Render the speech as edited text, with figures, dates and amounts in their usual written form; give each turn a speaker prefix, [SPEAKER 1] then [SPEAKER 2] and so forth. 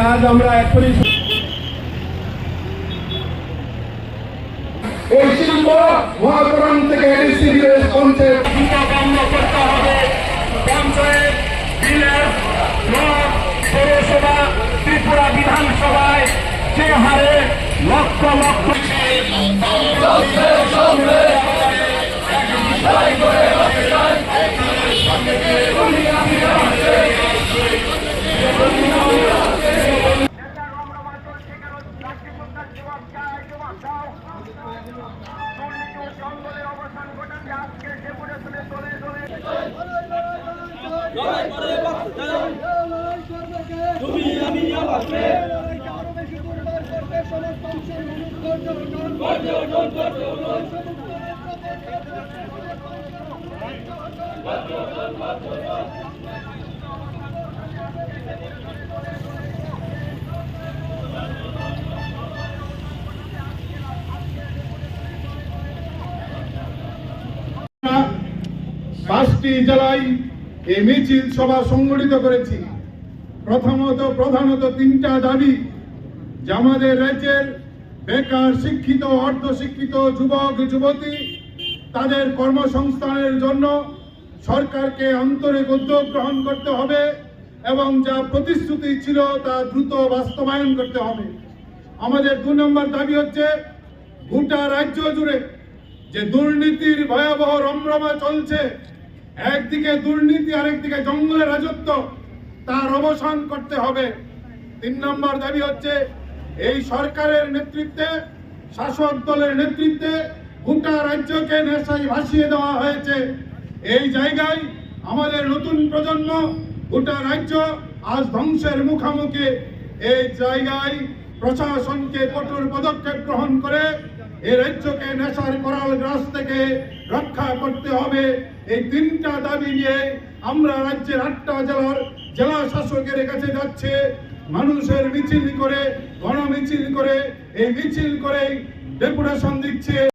[SPEAKER 1] কাজ আমরা এখনই
[SPEAKER 2] এই শিল্প মহাকরণ থেকে পঞ্চায়েত
[SPEAKER 1] বন্ধ করতে হবে। পঞ্চায়েত, ভিলেজ, ব্লক, পৌরসভা, ত্রিপুরা বিধানসভায় যে হারে লক্ষ লক্ষ
[SPEAKER 2] পাঁচটি জেলায় এই মিছিল সভা সংগঠিত করেছি। প্রধানত তিনটা দাবি, যে আমাদের রাজ্যের বেকার, শিক্ষিত, অর্ধশিক্ষিত যুবক যুবতী তাদের কর্মসংস্থানের জন্য সরকারকে আন্তরিক উদ্যোগ গ্রহণ করতে হবে এবং যা প্রতিশ্রুতি ছিল তা দ্রুত বাস্তবায়ন করতে হবে। আমাদের 2 নম্বর দাবি হচ্ছে, গোটা রাজ্য জুড়ে যে দুর্নীতির ভয়াবহ রমরমা চলছে, একদিকে দুর্নীতি আরেকদিকে জঙ্গলের রাজত্ব, তার অবসান করতে হবে। 3 নম্বর দাবি হচ্ছে, এই সরকারের নেতৃত্বে, শাসক দলের নেতৃত্বে গোটা রাজ্যকে নেশায় ভাসিয়ে দেওয়া হয়েছে। এই জায়গায় আমাদের নতুন প্রজন্ম, গোটা রাজ্য আজ ধ্বংসের মুখোমুখি। এই জায়গায় প্রশাসনকে কঠোর পদক্ষেপ গ্রহণ করে এই রাজ্যকে নেশার করাল গ্রাস থেকে রক্ষা করতে হবে। এই 3টা দাবি নিয়ে আমরা রাজ্যের 8টা জেলার জেলা শাসকের কাছে যাচ্ছে। মানুষের মিছিল করে, গণমিছিল করে, এই মিছিল করে ডেপুটেশন দিচ্ছে।